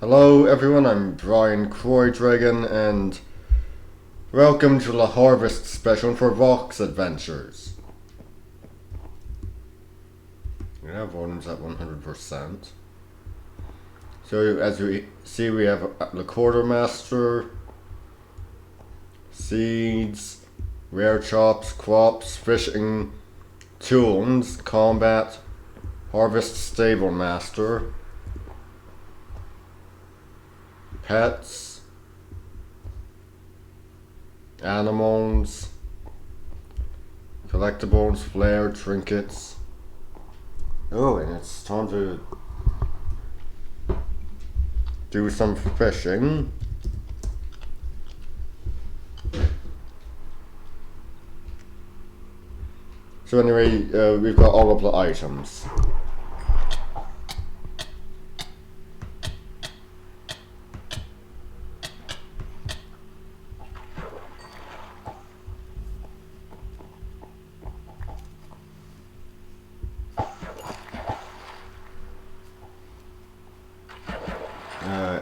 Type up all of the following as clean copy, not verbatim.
Hello everyone, I'm Brian Croydragon and welcome to the Harvest Special for Vox Adventures. Yeah, volume's at 100%. So as we see, we have the Quartermaster, Seeds, Rare Chops, Crops, Fishing, Tools, Combat, Harvest Stable Master, Pets, Animals, Collectibles, Flair, Trinkets. Oh, and it's time to do some fishing. So anyway, we've got all of the items.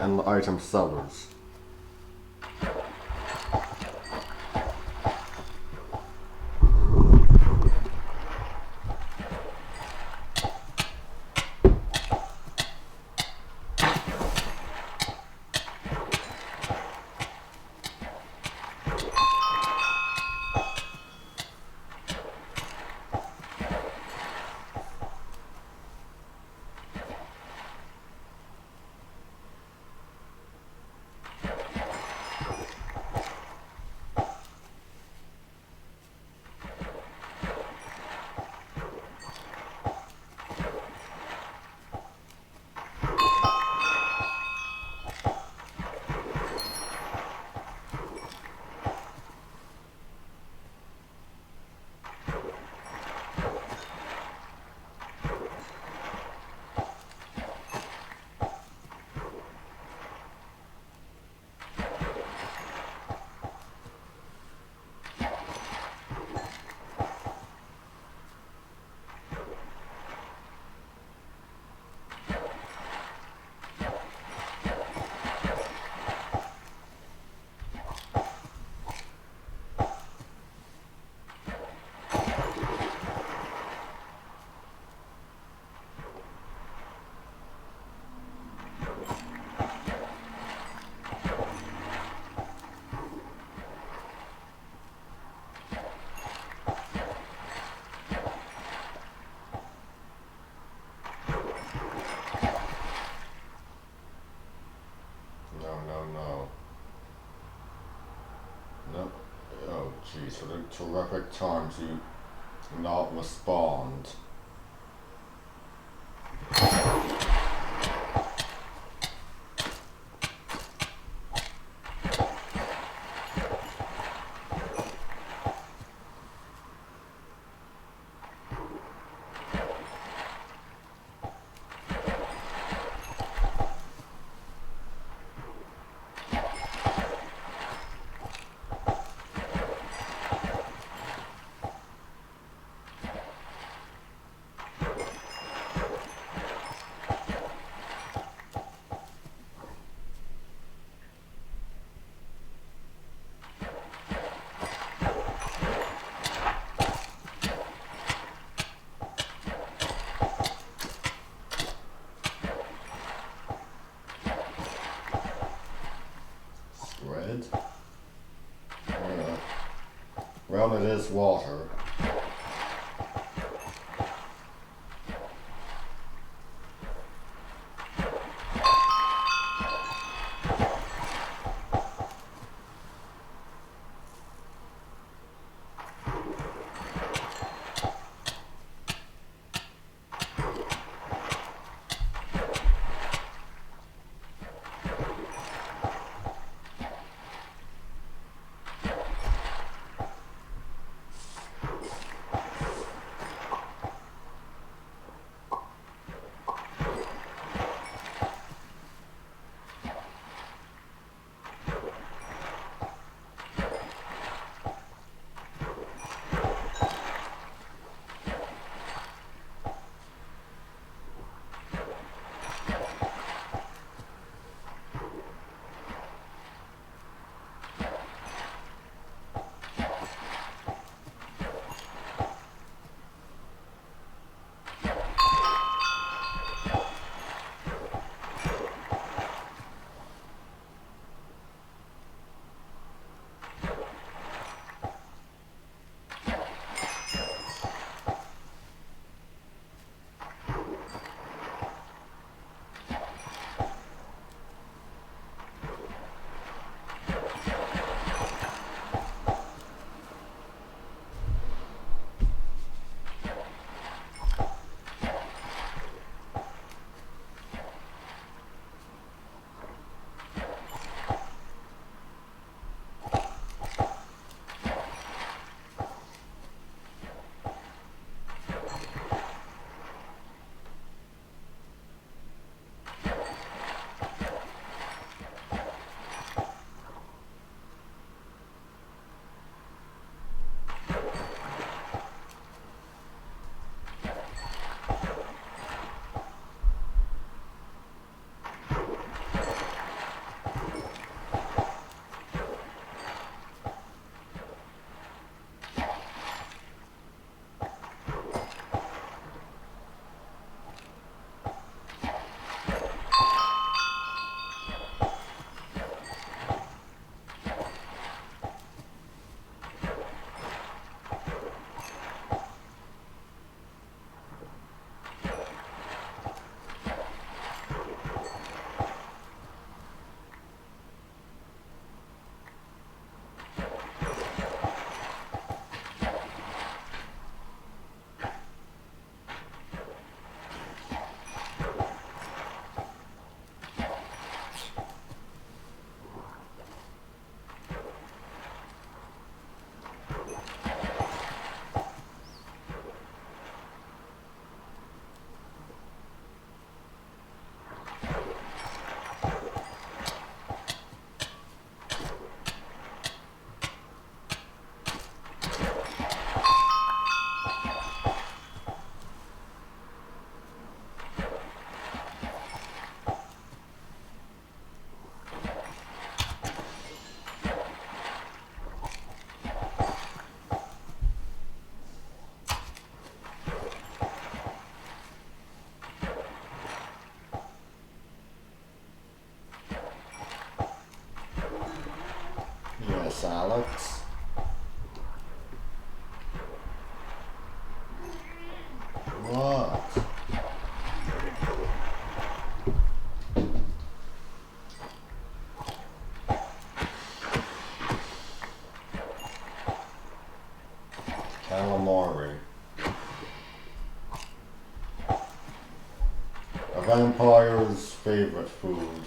And the item sellers. No. Oh, jeez, what a terrific time to not respond. Squid? Well, it is water. this, Alex. What? Calamari. A vampire's favorite food.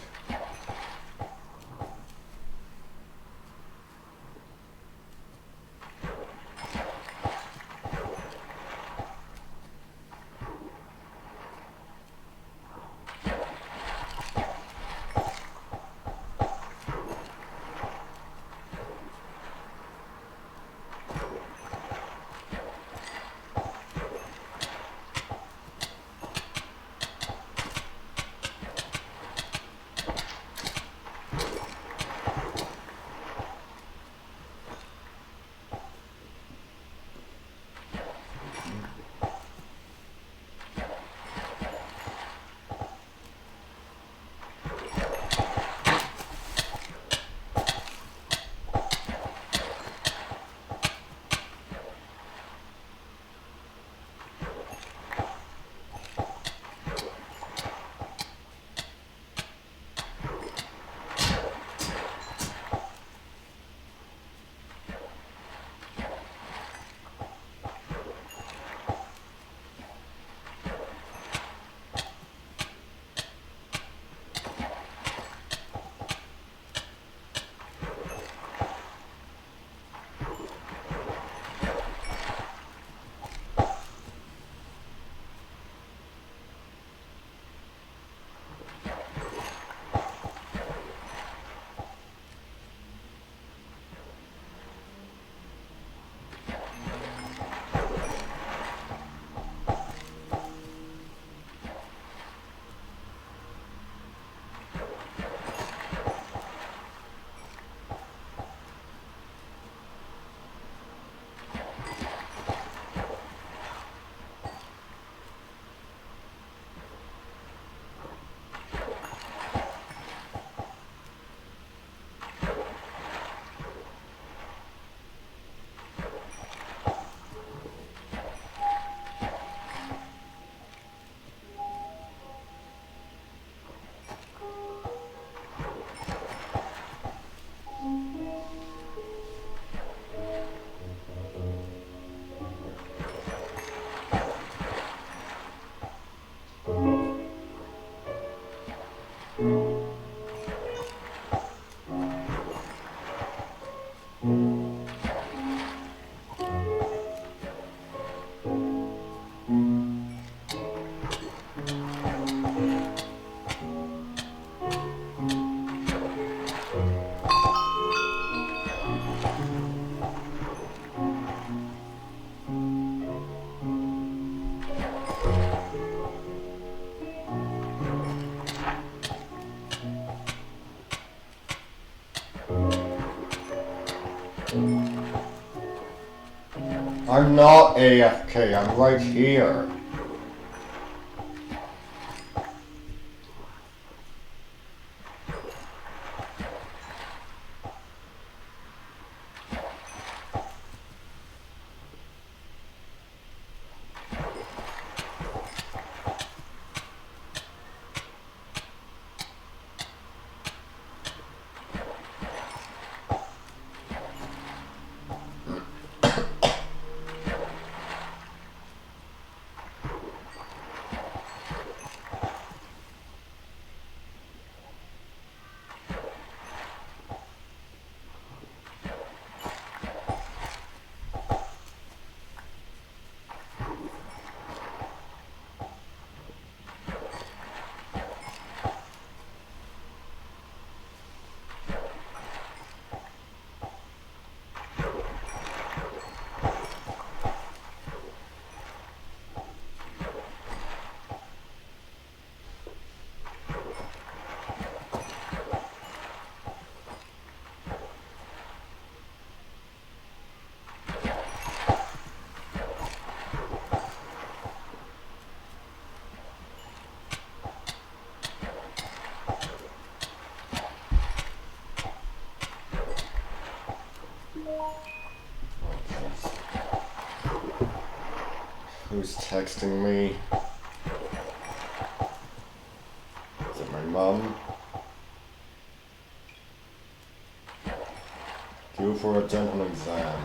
I'm not AFK, I'm right here. Who's texting me? Is it my mom? Due for a dental exam.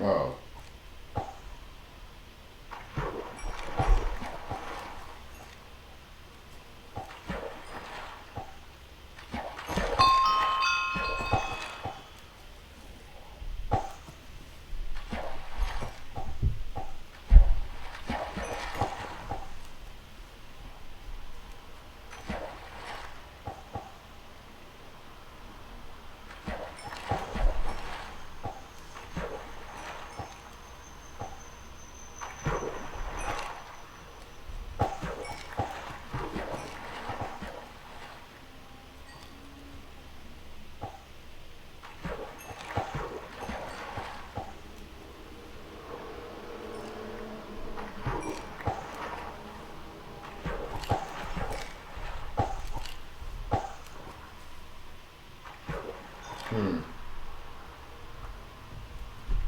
Oh.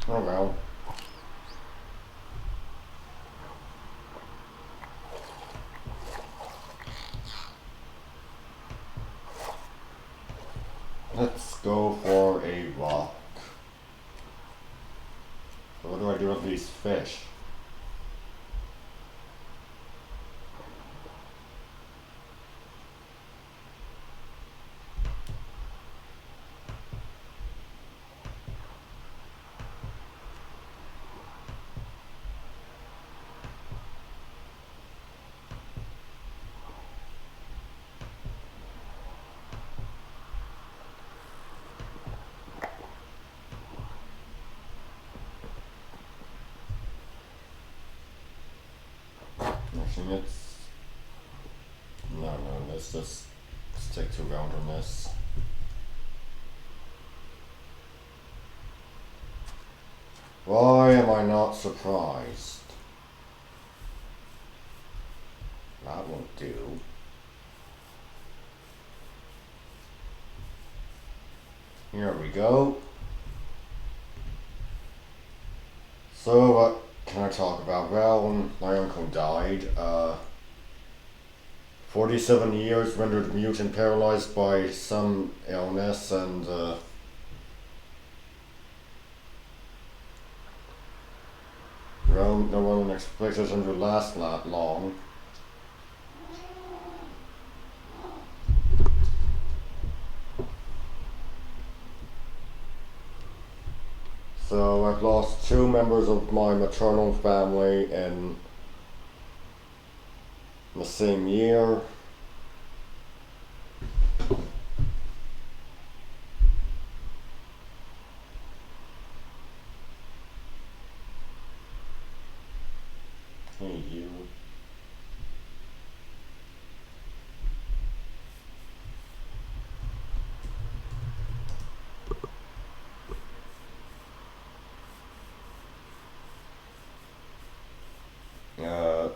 Oh well. Let's go for a walk. So what do I do with these fish? Actually, no, let's just stick to wilderness. Why am I not surprised? That won't do. Here we go. So what can I talk about? Well, my uncle died. 47 years, rendered mute and paralyzed by some illness, and well, no one expected him to last that long. So I've lost two members of my maternal family in the same year. Hey, you.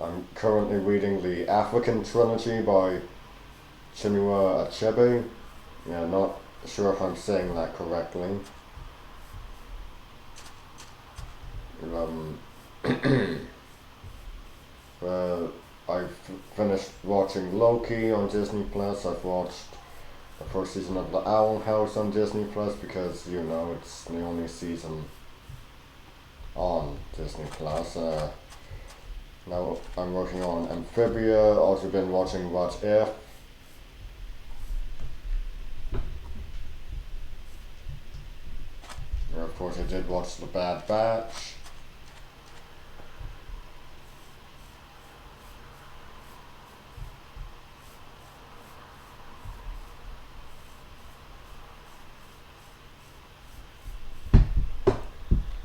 I'm currently reading the African Trilogy by Chinua Achebe. Yeah, not sure if I'm saying that correctly. Um, I've finished watching Loki on Disney Plus. I've watched the first season of The Owl House on Disney Plus because, you know, it's the only season on Disney Plus. Now I'm working on Amphibia, also been watching What If. And of course I did watch The Bad Batch.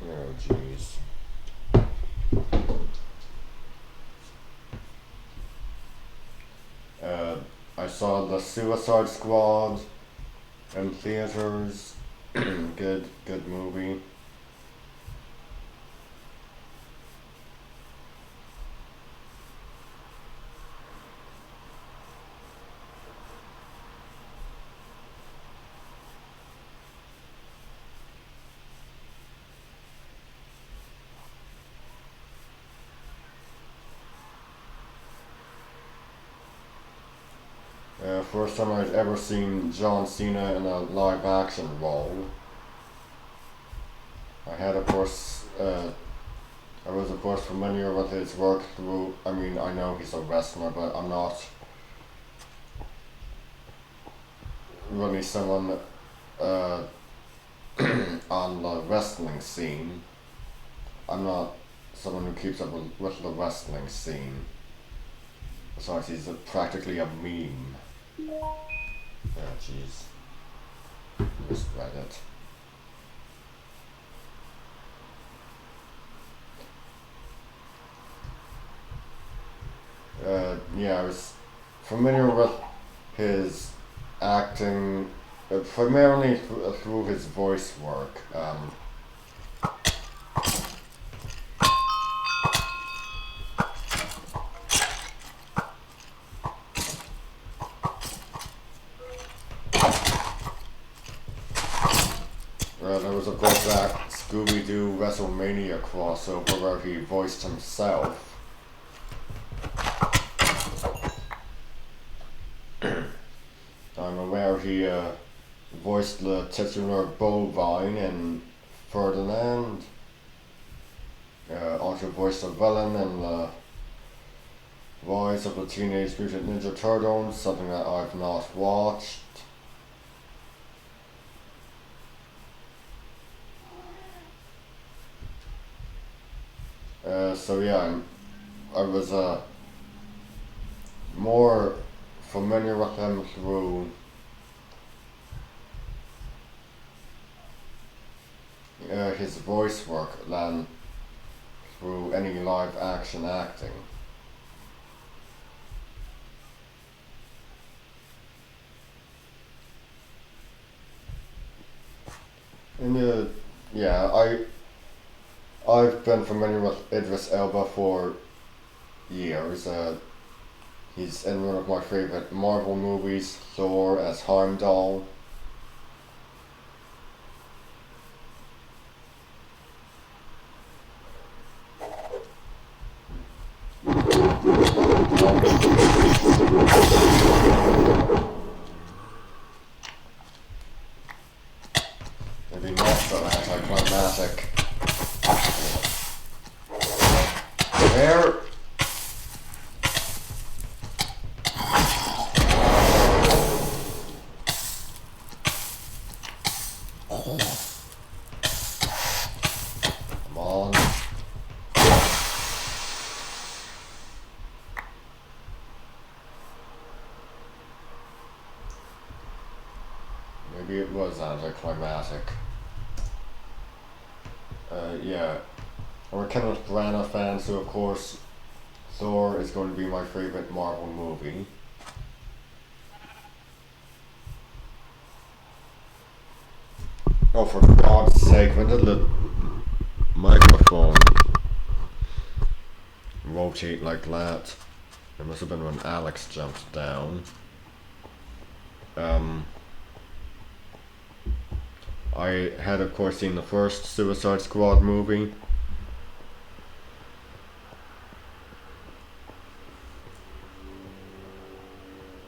Oh jeez. I saw The Suicide Squad in theaters. Good movie. First time I'd ever seen John Cena in a live action role. I had, of course, I was, of course, familiar with his work through. I mean, I know he's a wrestler, but I'm not really someone on the wrestling scene. I'm not someone who keeps up with the wrestling scene. Besides, he's practically a meme. Oh, jeez. Misread it. Yeah, I was familiar with his acting, primarily through his voice work. There was, of course, that Scooby-Doo WrestleMania crossover where he voiced himself. I'm aware he voiced the titular Bovine in Ferdinand. Also voiced a villain in the Rise of the Teenage Mutant Ninja Turtles, something that I've not watched. So yeah, I was more familiar with him through his voice work than through any live action acting. And yeah, I've been familiar with Idris Elba for years. He's in one of my favorite Marvel movies, Thor as Heimdall. Maybe not so anticlimactic. There. Come on. movie, it was anticlimactic. Yeah. I'm a Kenneth Branagh fan, so of course Thor is going to be my favorite Marvel movie. Oh, for God's sake, when did the microphone rotate like that? It must have been when Alex jumped down. I had of course seen the first Suicide Squad movie.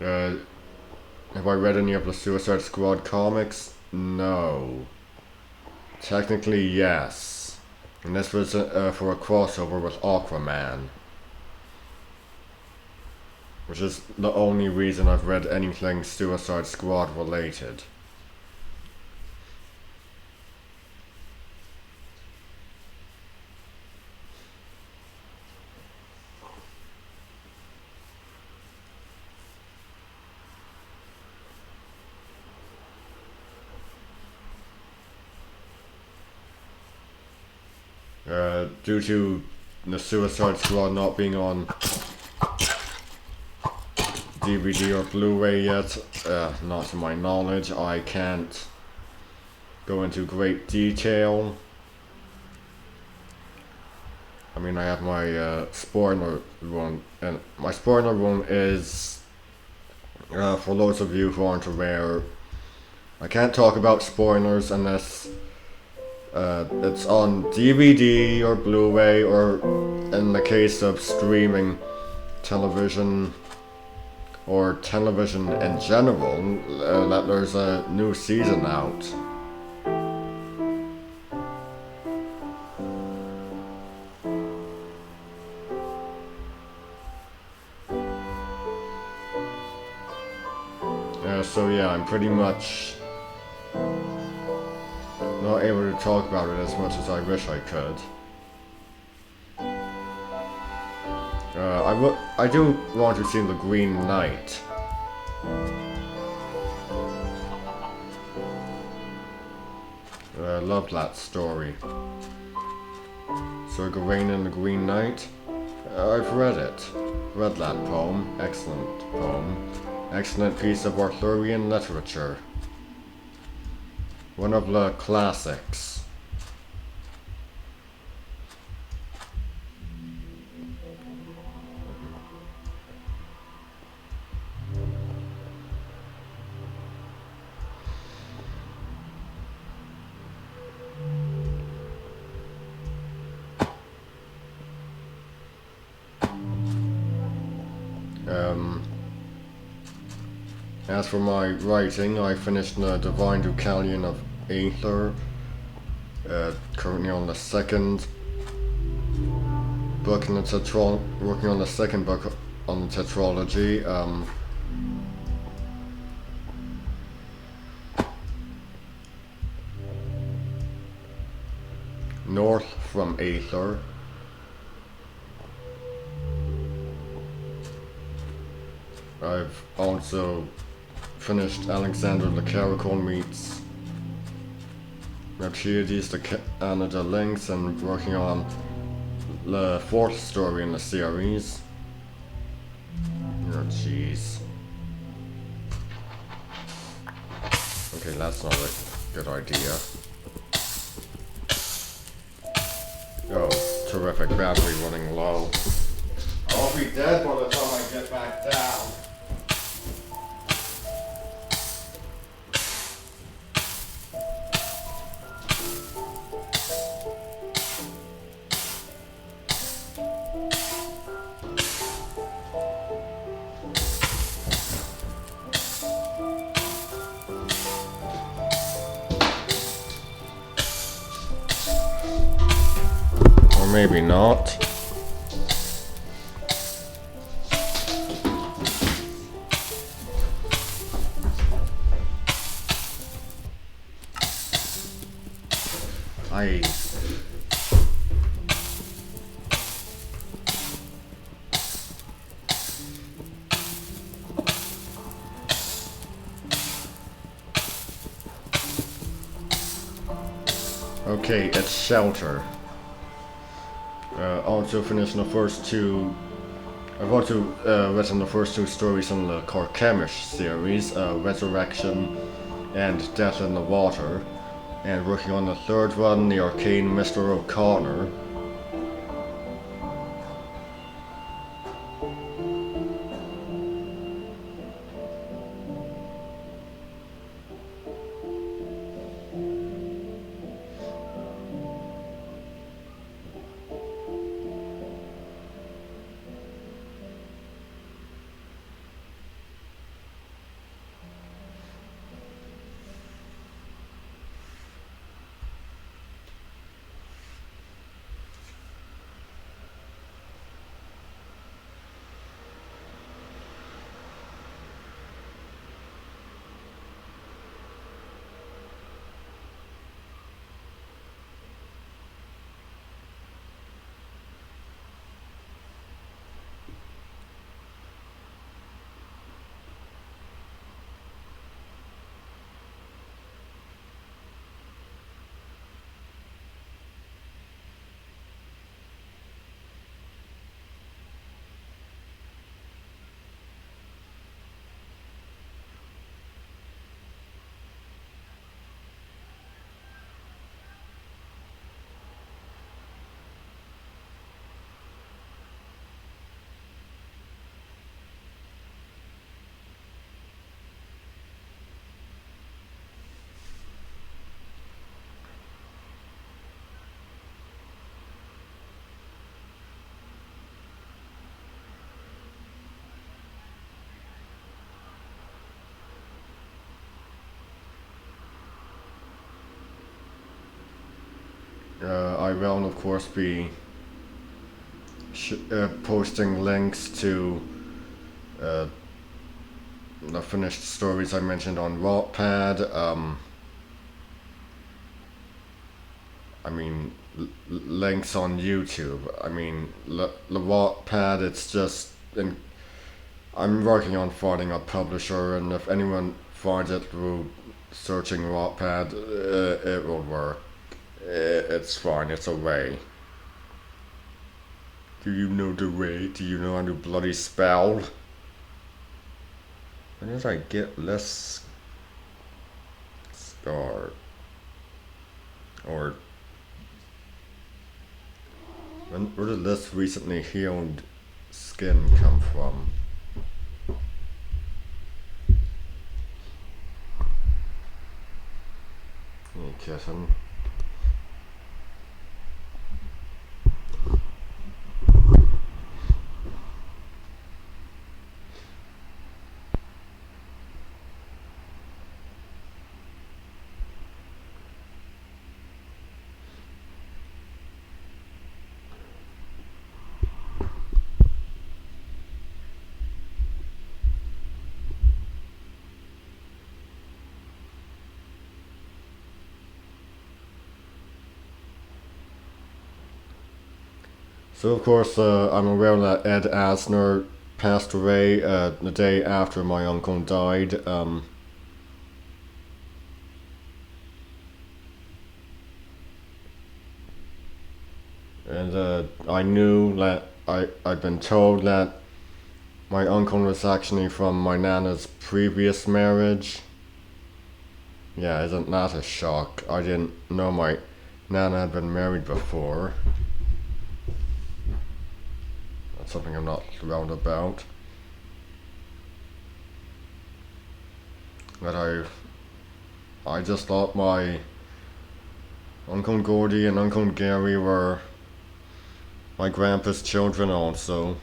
Have I read any of the Suicide Squad comics? No. Technically, yes. And this was for a crossover with Aquaman. Which is the only reason I've read anything Suicide Squad related. Due to the Suicide Squad not being on DVD or Blu-ray yet, not to my knowledge, I can't go into great detail. I mean, I have my spoiler one, and my spoiler one is, for those of you who aren't aware, I can't talk about spoilers unless it's on DVD or Blu-ray, or in the case of streaming television or television in general, that there's a new season out. So yeah, I'm pretty much not able to talk about it as much as I wish I could. I do want to see The Green Knight. I love that story. Sir Gawain and the Green Knight. I've read it. Read that poem. Excellent poem. Excellent piece of Arthurian literature. One of the classics. As for my writing, I finished the Divine Deucalion of Aether, currently on the second book in the working on the second book on the tetralogy. North from Aether. I've also finished Alexander the Caracol meets Mercedes the Canada Lynx, and working on the fourth story in the series. Oh jeez. Okay, that's not a good idea. Oh, terrific, battery running low. I'll be dead by the time I get back down. Maybe not. Okay, it's Shelter. Also finished the first two. I've also written the first two stories in the Carchemish series, Resurrection and Death in the Water, and working on the third one, The Arcane Mr. O'Connor. I will, of course, be posting links to uh, the finished stories I mentioned on Wattpad. I mean, links on YouTube. I mean, the Wattpad, it's just. I'm working on finding a publisher, and if anyone finds it through searching Wattpad, it will work. It's fine, it's a way. Do you know the way? Do you know how to bloody spell? When did I get less start? Or where did this recently healed skin come from? Hey, kitten. So of course, I'm aware that Ed Asner passed away the day after my uncle died. And I knew that I'd been told that my uncle was actually from my nana's previous marriage. Yeah, isn't that a shock? I didn't know my nana had been married before. That's something I'm not thrilled about. That I just thought my Uncle Gordy and Uncle Gary were my grandpa's children also.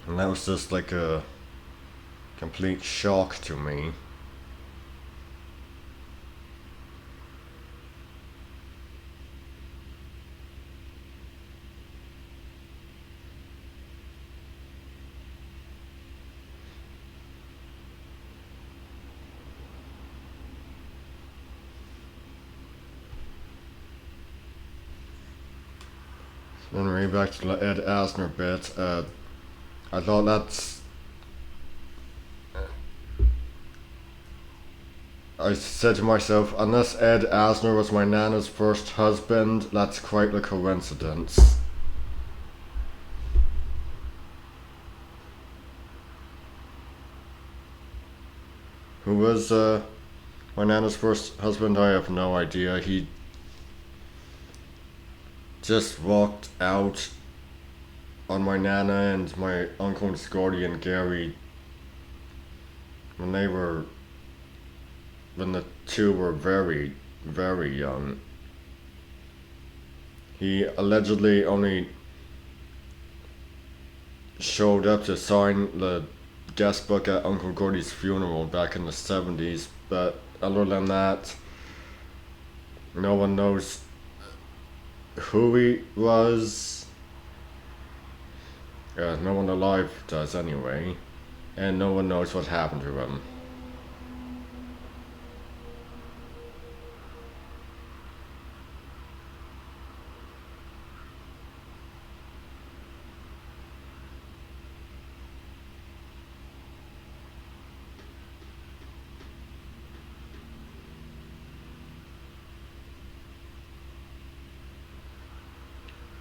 And that was just like a complete shock to me. Anyway, back to the Ed Asner bit. I thought that's. I said to myself, unless Ed Asner was my nana's first husband, that's quite a coincidence. Who was my nana's first husband? I have no idea. He just walked out on my nana and my uncles Gordy and Gary when the two were very, very young. He allegedly only showed up to sign the guest book at Uncle Gordy's funeral back in the 70s, but other than that, no one knows who he was. No one alive does anyway, and no one knows what happened to him.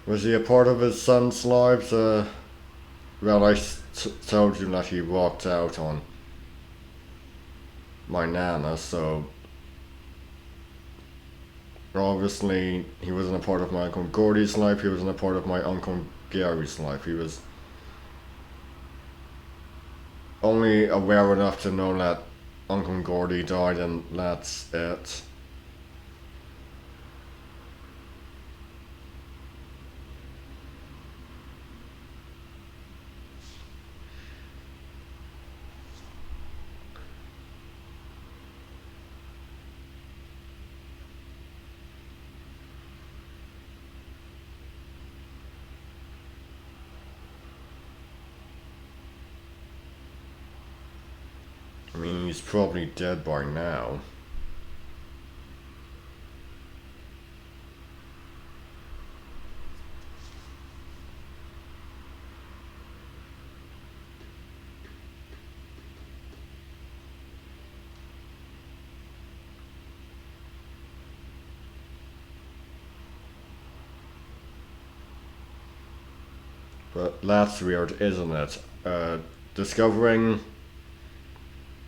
Was he a part of his son's lives? Well, I told you that he walked out on my nana, so obviously he wasn't a part of my Uncle Gordy's life, he wasn't a part of my Uncle Gary's life. He was only aware enough to know that Uncle Gordy died and that's it. I mean, he's probably dead by now. But that's weird, isn't it? Discovering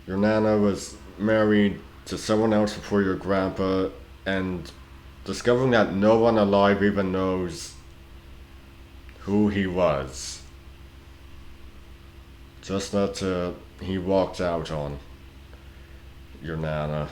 your nana was married to someone else before your grandpa, and discovering that no one alive even knows who he was. Just that he walked out on your nana.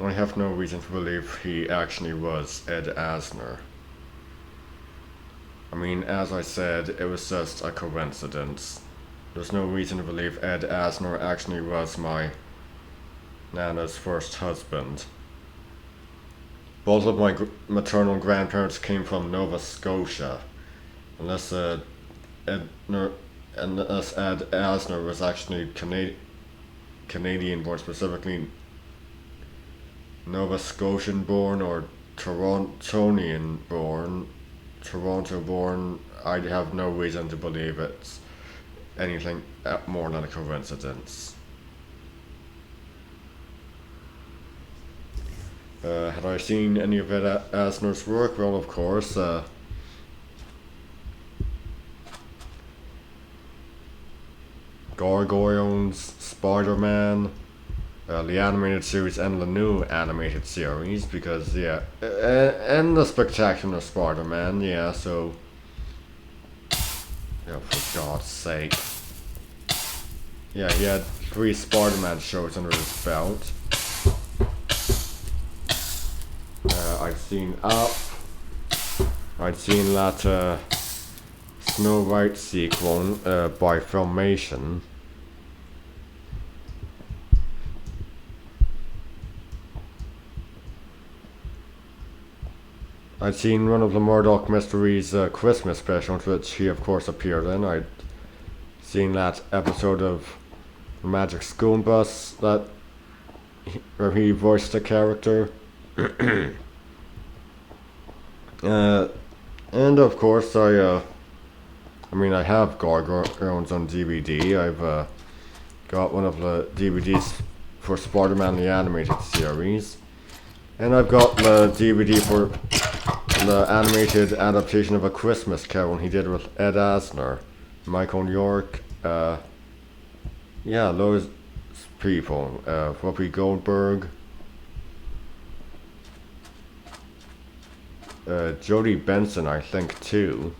I have no reason to believe he actually was Ed Asner. I mean, as I said, it was just a coincidence. There's no reason to believe Ed Asner actually was my nana's first husband. Both of my maternal grandparents came from Nova Scotia, unless Ed, unless Ed Asner was actually Canadian, more specifically Nova Scotian born or Torontonian born, Toronto born. I have no reason to believe it's anything more than a coincidence. Had I seen any of Ed Asner's work? Well, of course. Gargoyles, Spider-Man, the animated series and the new animated series, because yeah, and the Spectacular Spider-Man, yeah, so, yeah, for God's sake. Yeah, he had 3 Spider-Man shows under his belt. I'd seen Up. I'd seen that Snow White sequel by Filmation. I'd seen one of the Murdoch Mysteries Christmas specials, which he of course appeared in. I'd seen that episode of Magic School Bus where he voiced a character. And of course I have Gargoyles on DVD. I've got one of the DVDs for Spider-Man the Animated Series. And I've got the DVD for the animated adaptation of A Christmas Carol he did with Ed Asner, Michael York, those people, Whoopi Goldberg, Jodie Benson, I think, too.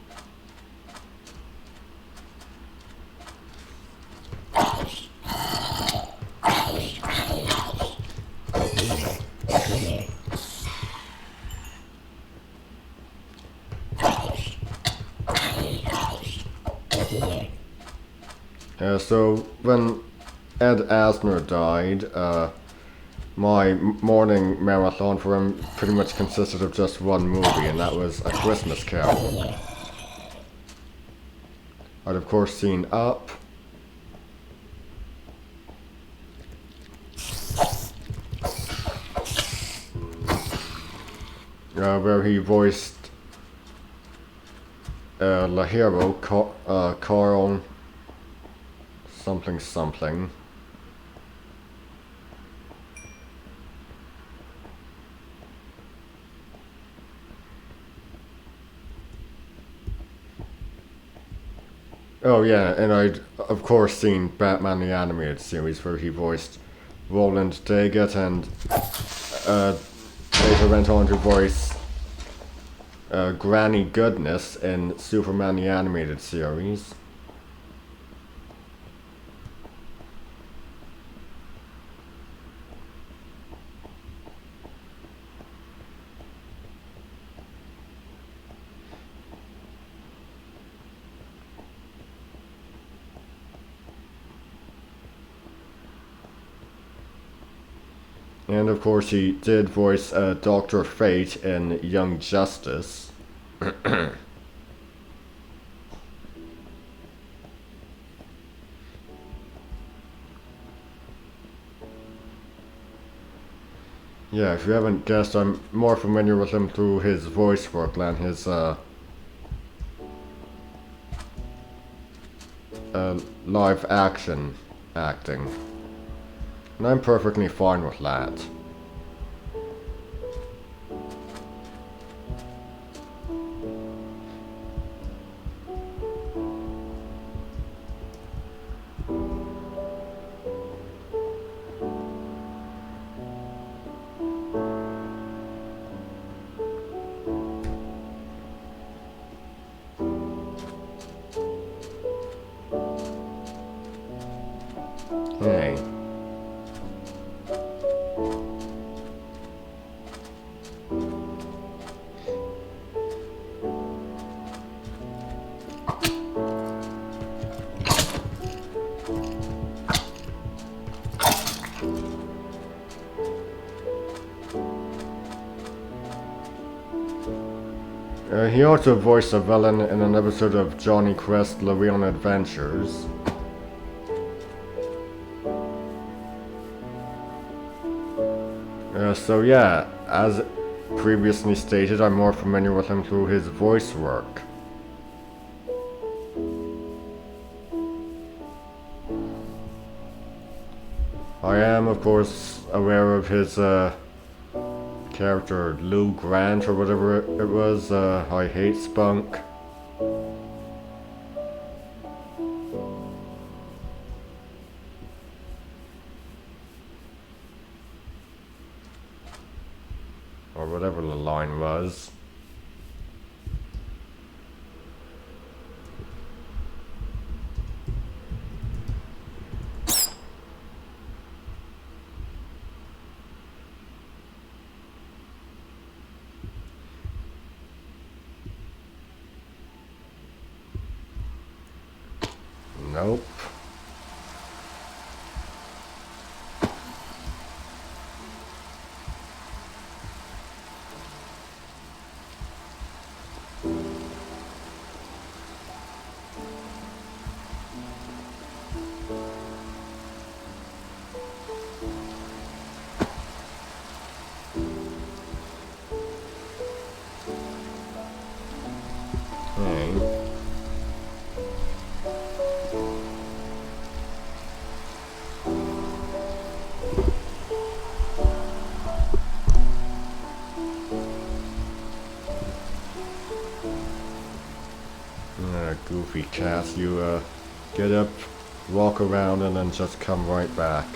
So when Ed Asner died, my morning marathon for him pretty much consisted of just one movie, and that was A Christmas Carol. I'd of course seen Up. Where he voiced the hero, Carl something something. Oh yeah, and I'd of course seen Batman the Animated Series where he voiced Roland Daggett and later went on to voice Granny Goodness in Superman the Animated Series. And of course he did voice Dr. Fate in Young Justice. Yeah, if you haven't guessed, I'm more familiar with him through his voice work than his live action acting. And I'm perfectly fine with that. Hey. He also voiced a villain in an episode of Johnny Quest Larion Adventures. So yeah, as previously stated, I'm more familiar with him through his voice work. I am, of course, aware of his character Lou Grant or whatever it was. I hate Spunk. Or whatever the line was. Nope. Hey. Goofy cat, you get up, walk around, and then just come right back.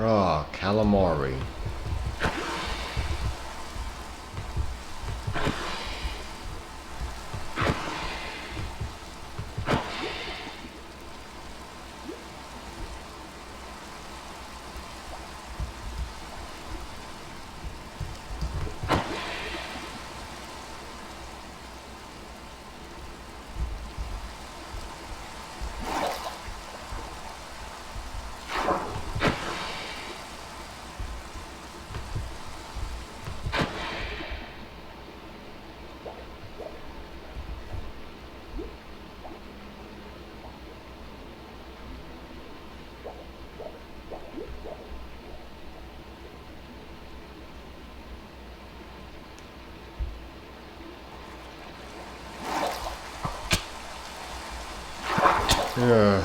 Ah, calamari. Yeah.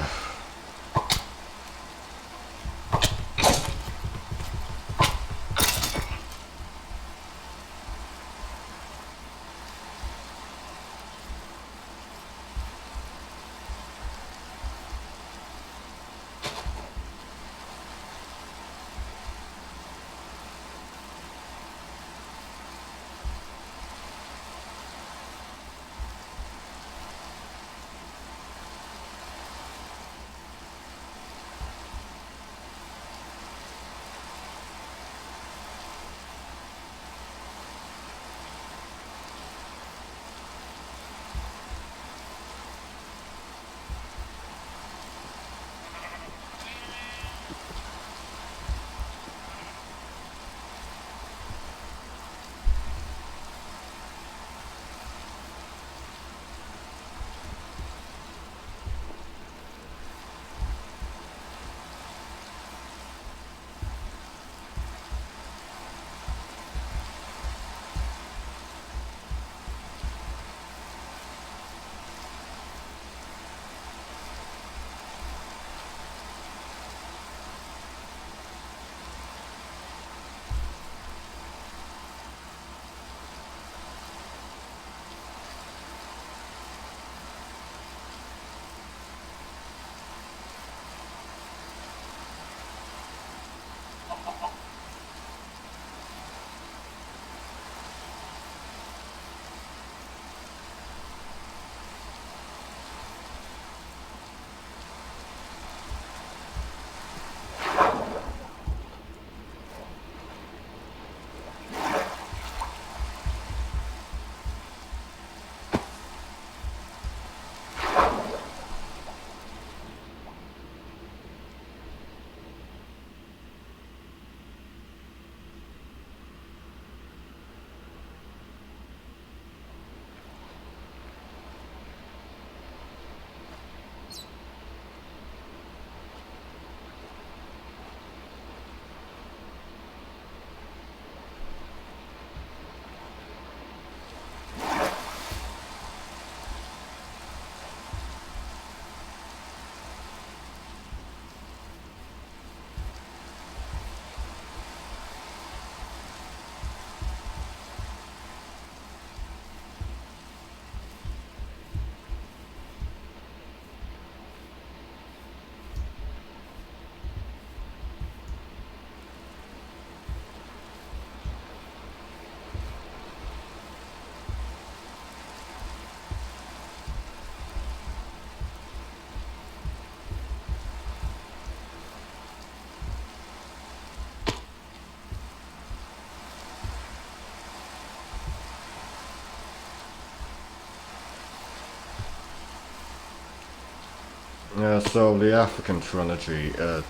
So the African Trilogy is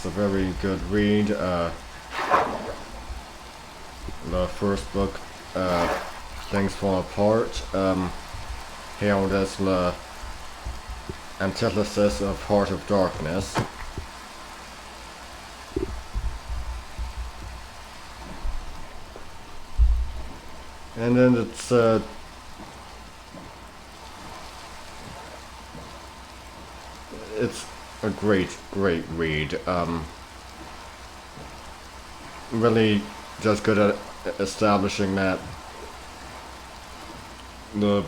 a very good read. The first book, Things Fall Apart, hailed as the antithesis of Heart of Darkness. And then it's a great read. Really just good at establishing that the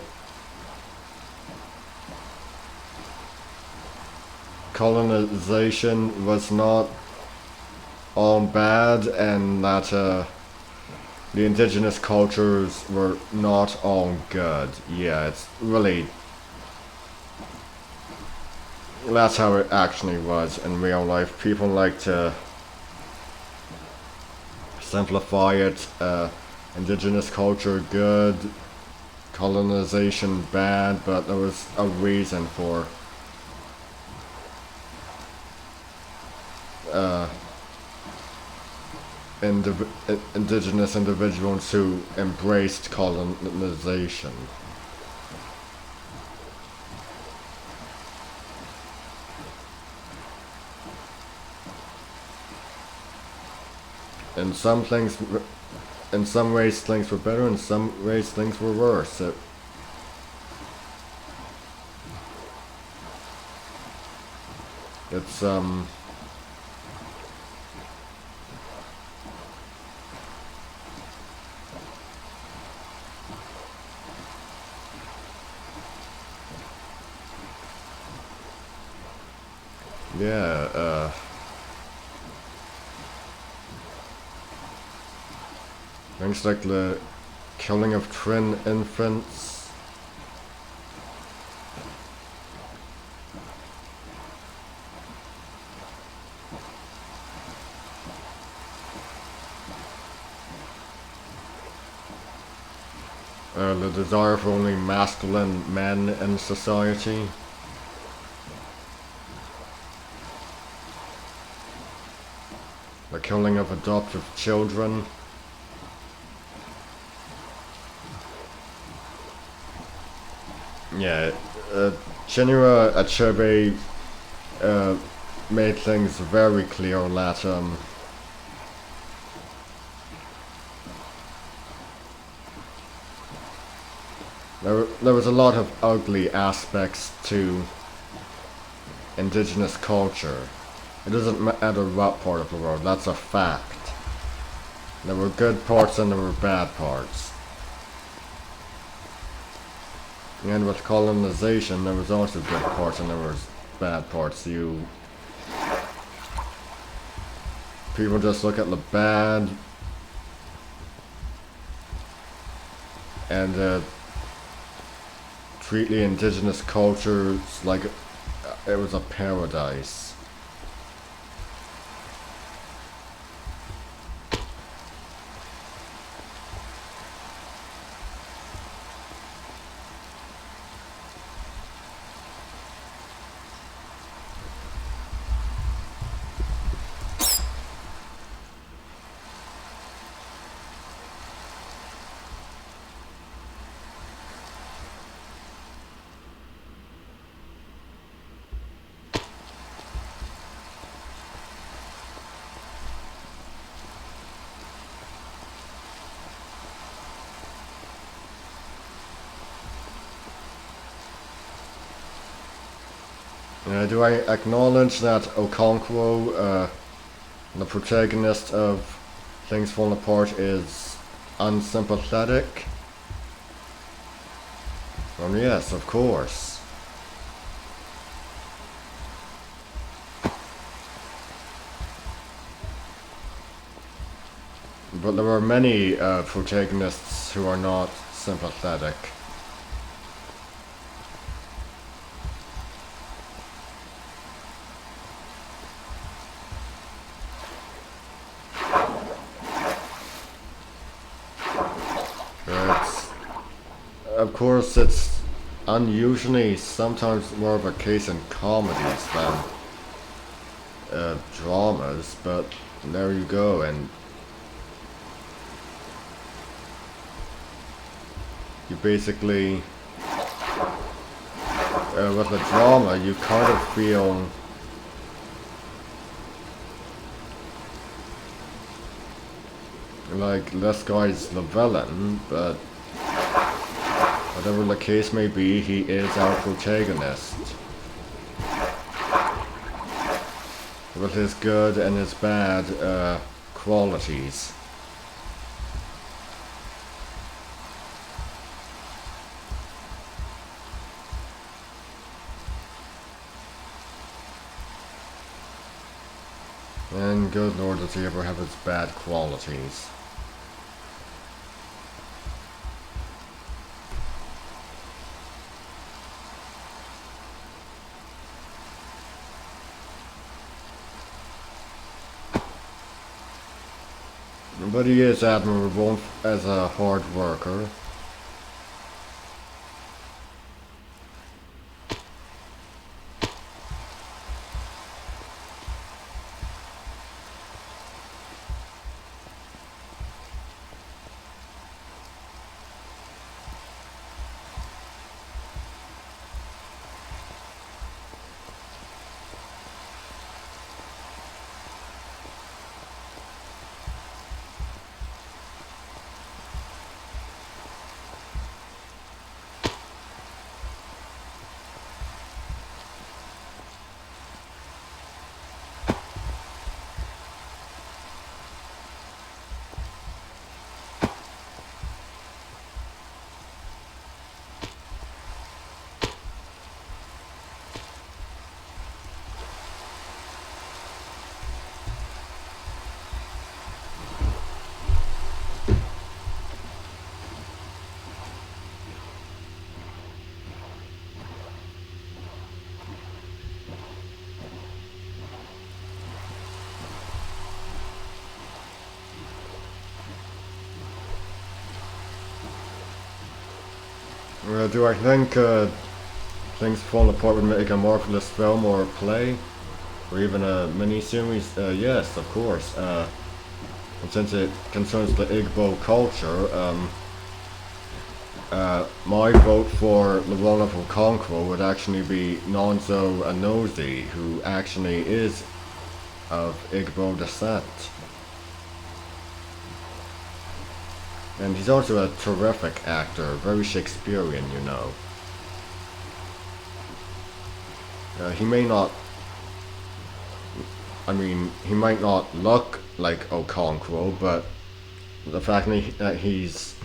colonization was not all bad, and that the indigenous cultures were not all good. Yeah, it's really, that's how it actually was in real life. People like to simplify it. Indigenous culture good, colonization bad, but there was a reason for indigenous individuals who embraced colonization. In some things, in some ways things were better, in some ways things were worse. It's yeah, things like the killing of twin infants. The desire for only masculine men in society. The killing of adoptive children. Yeah, Chinua Achebe made things very clear that there was a lot of ugly aspects to indigenous culture. It doesn't matter what part of the world, that's a fact. There were good parts and there were bad parts. And with colonization, there was also good parts and there was bad parts. People just look at the bad and treat the indigenous cultures like it was a paradise. Do I acknowledge that Okonkwo, the protagonist of Things Fall Apart, is unsympathetic? Well, yes, of course. But there are many protagonists who are not sympathetic. Of course, it's unusually sometimes more of a case in comedies than dramas, but there you go. And you basically, with the drama, you kind of feel like this guy's the villain, but whatever the case may be, he is our protagonist. With his good and his bad qualities. And good lord, does he ever have his bad qualities. But he is admirable as a hard worker. Do I think things fall apart would make a marvelous film or play? Or even a mini-series? Yes, of course. And since it concerns the Igbo culture, my vote for the role of Okonkwo would actually be Nonso Anozie, who actually is of Igbo descent. And he's also a terrific actor, very Shakespearean, you know. He may not... I mean, he might not look like Okonkwo, but the fact that he's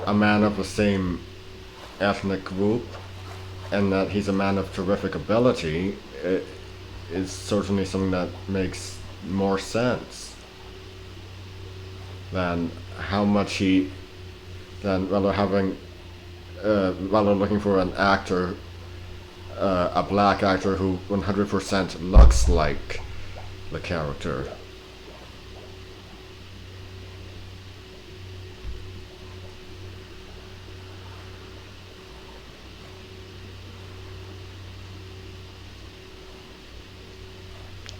a man of the same ethnic group, and that he's a man of terrific ability, is certainly something that makes more sense than how much he, than rather having, rather looking for an actor, a black actor who 100% looks like the character.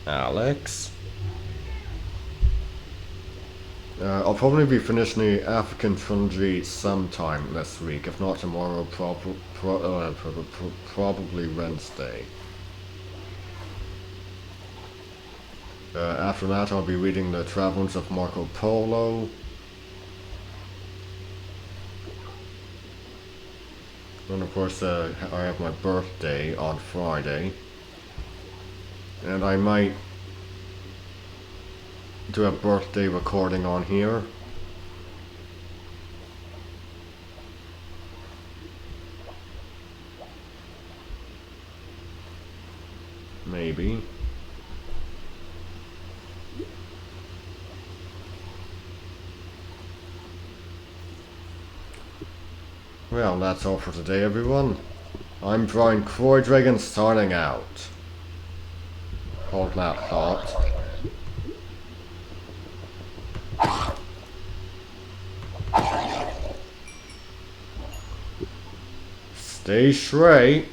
Alex? I'll probably be finishing the African trilogy sometime this week, if not tomorrow, probably Wednesday. After that, I'll be reading the Travels of Marco Polo. And of course, I have my birthday on Friday. And I might do a birthday recording on here. Maybe. Well, that's all for today, everyone. I'm Brian Croydragon signing out. Hold that thought. Stay straight.